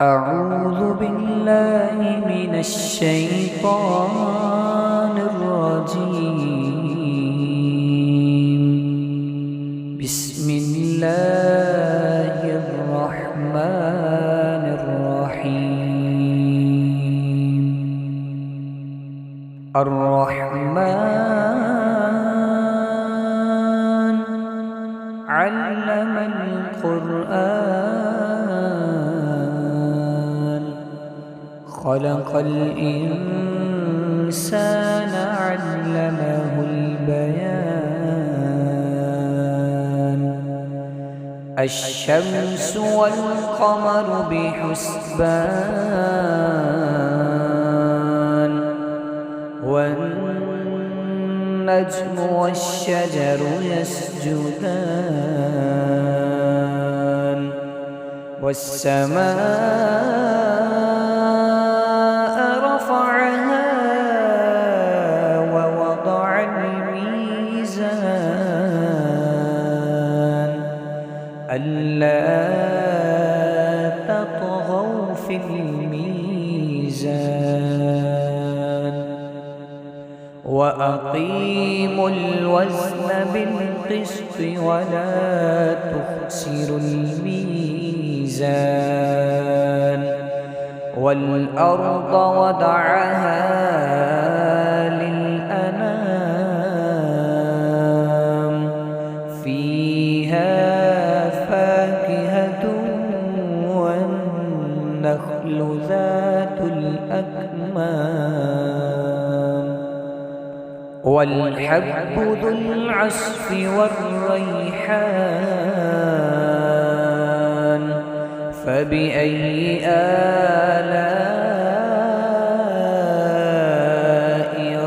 أعوذ بالله من الشيطان الرجيم. بسم الله الرحمن الرحيم. الرحمن علم القرآن، خلق الإنسان علمه البيان. الشمس والقمر بحسبان، والنجم والشجر يسجدان، والسماء رفعها ووضع الميزان ألا تطغوا في الميزان، وأقيموا الوزن بالقسط ولا تخسروا الميزان. والأرض وضعها للأنام، فيها فاكهة والنخل ذات الأكمام، والحب ذو العصف والريحان. فبأي آلاء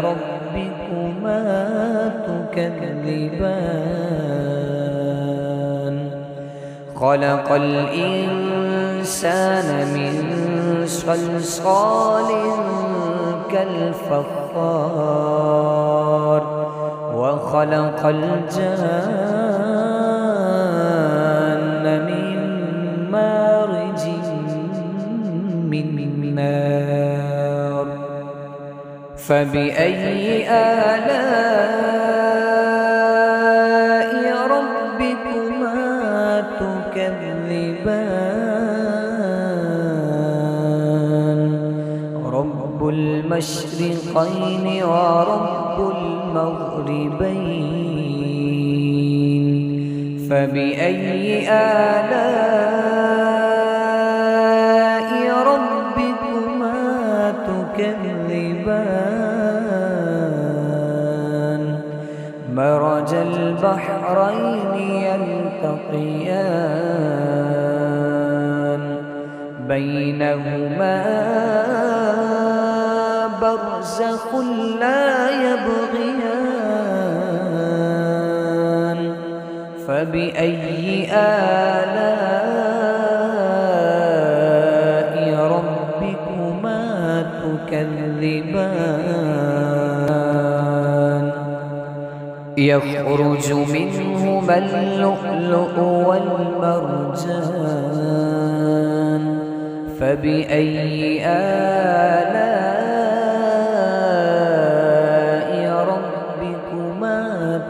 ربكما تكذبان؟ خلق الإنسان من صلصال كالفخار، وخلق الجان من مارج من نار. فبأي آلاء ربكما تكذبان؟ رب المشرقين ورب المغربين، فبأي آلاء ربكما تكذبان؟ مرج البحرين يلتقيان، بينهما برزخ لا يبغيان. فبأي آلاء ربكما تكذبان؟ يخرج منهما اللؤلؤ والمرجان، فبأي آلاء ربكما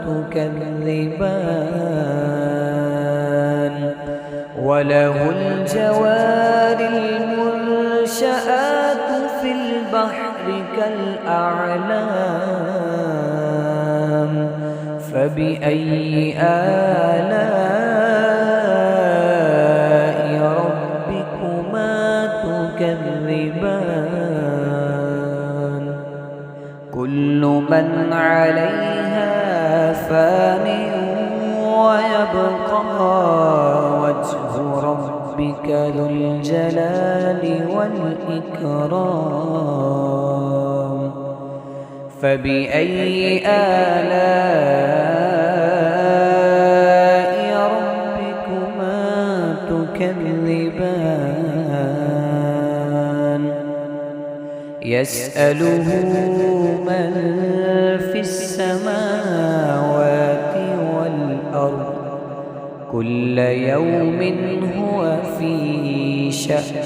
تكذبان؟ وله الجوار المنشآت في البحر كالأعلام، فبأي آلاء ربكما تكذبان؟ كل من عليها فان، ويبقى وجه ربك ذو الجلال والإكرام. فبأي آلاء ربكما تكذبان؟ يسأله من في السماوات والأرض، كل يوم هو في شأن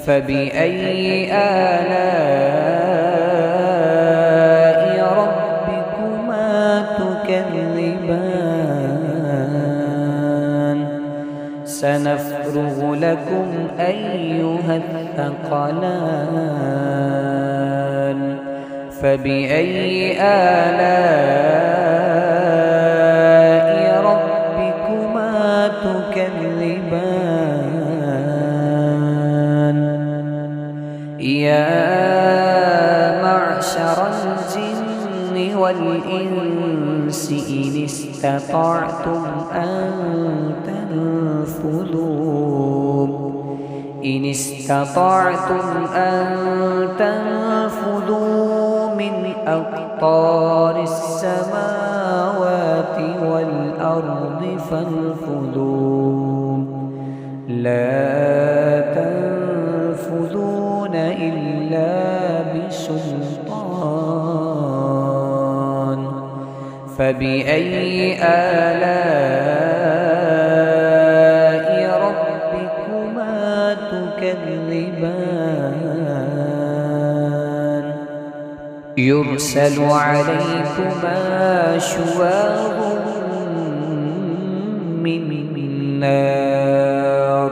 فبأي آلاء ربكما تكذبان سنفرغ لكم أيها الثقلان فبأي آلاء ربكما تكذبان يا معشر الجن والإنس إن استطعتم أن تنفذوا من أقطار السماوات والأرض فانفذوا لا تنفذون إلا بسلطان فبأي آلاء ربكما تكذبان يرسل عليكما شواظ من نار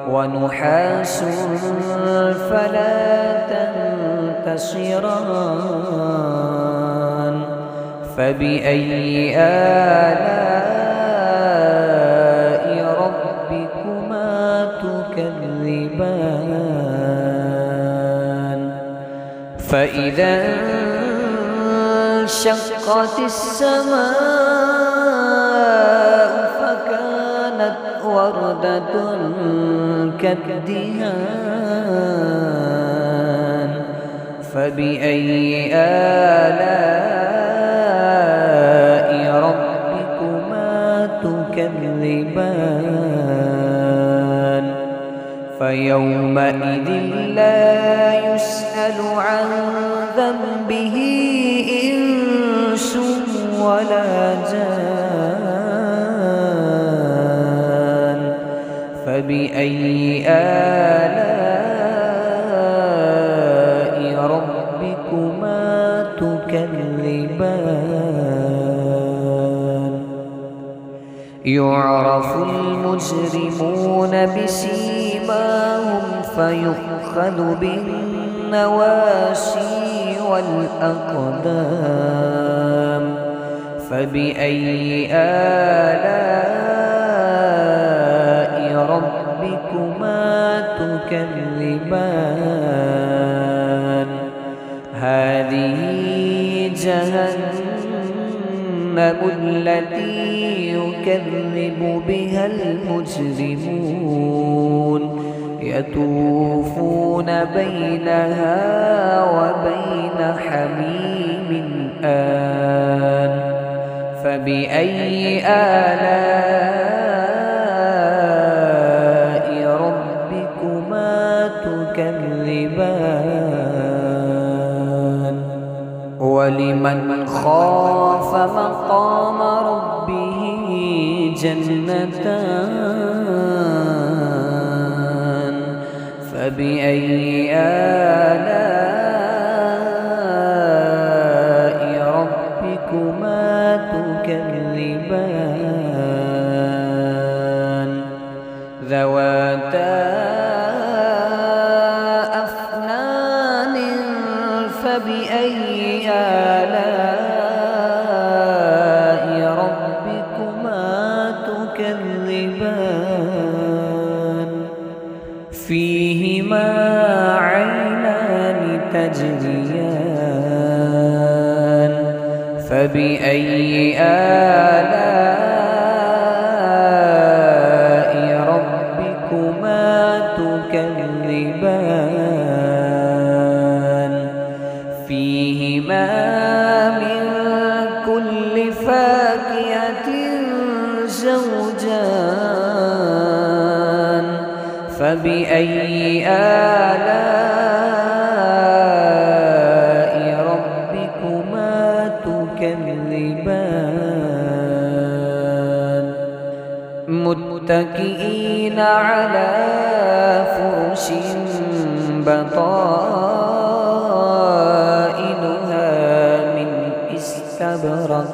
ونحاس فلا تنتصران فبأي آلاء ربكما تكذبان فإذا انشقت السماء فكانت وردة كالدهان فبأي آلاء ربكما تكذبان فيومئذ لا يسأل عن ذنبه إنس ولا جان فبأي آلاء ربكما تكذبان يعرف المجرمون بسيماهم فيؤخذ بالنواسي والأقدام فبأي آلاء ربكما تكذبان هذه جهنم التي يكذب بها المجرمون يطوفون بينها وبين حميم آن فبأي آلاء ربكما تكذبان ولمن خاف مقام ربه جنتان فبأي آلاء ربكما تكذبان ذواتا أفنان فبأي آلاء ربكما تكذبان فيهما عينان تجريان فبأي آلاء ربكما تكذبان فيهما من كل فاكهة زوجان فبأي آلاء ربكما تكذبان متكئين على فرش بطائنها من استبرق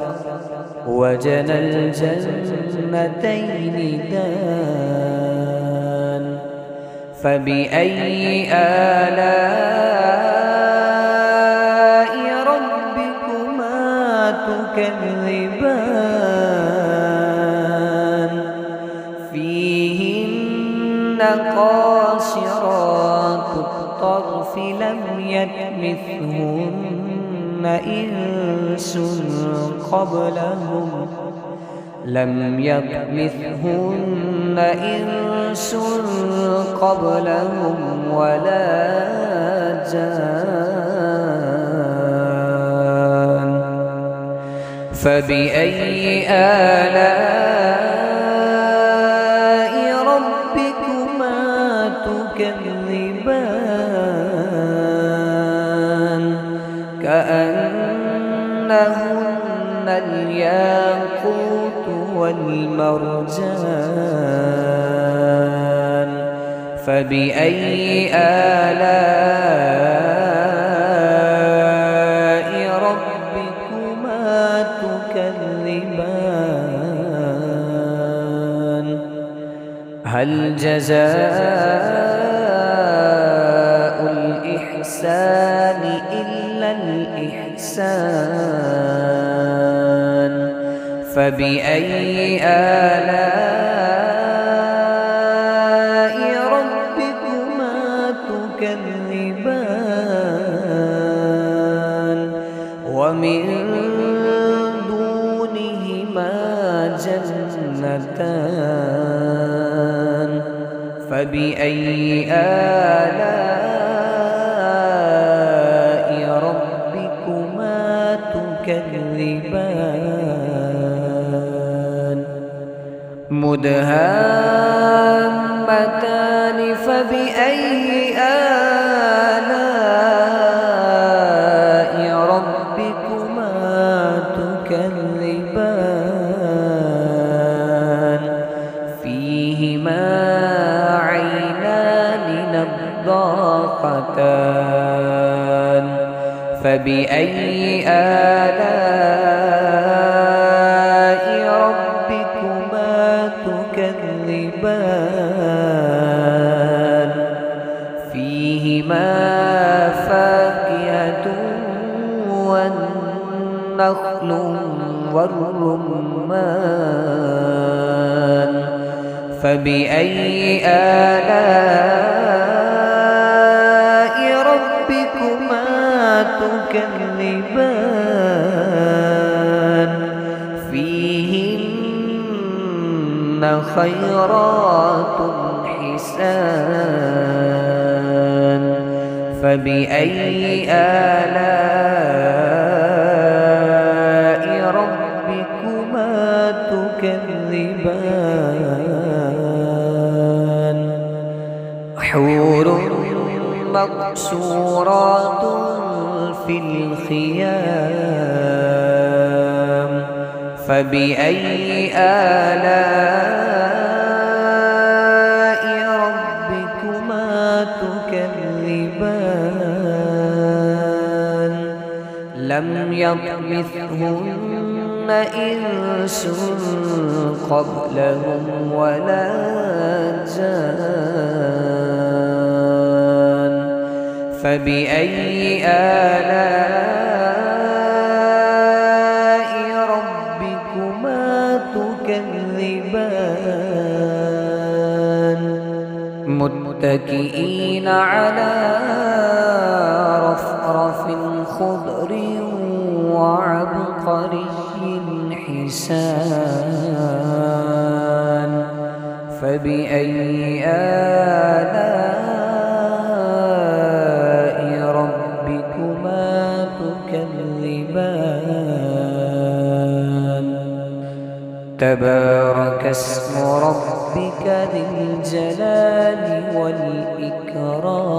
وجنى الجنتين دان فبأي آلاء ربكما تكذبان فيهن قاصرات الطرف لم يطمثهن إنس قبلهم ولا جان فبأي آلاء ربكما تكذبان كأنهن الياقوت والمرجان فبأي آلاء ربكما تكذبان هل جزاء الإحسان إلا الإحسان فبأي آلاء ربكما تكذبان ومن دونهما جنتان فبأي آلاء ربكما تكذبان مدهامتان فبأي آلاء ربكما تكذبان فيهما عينان نضاختان فبأي آلاء ربكما تكذبان فيهما فاكهة والنخل والرمان فبأي آلاء ربكما تكذبان فيهن خيرات حسان فبأي آلاء ربكما تكذبان حور مقصورات في الخيام فبأي آلاء ربكما تكذبان لم يطمثهن إنس قبلهم ولا جان فبأي آلاء ربكما تكذبان متكئين على رفرف خضر وعبقري حسان فبأي آلاء ربكما تكذبان تبارك اسم ربك ذي الجلال والإكرام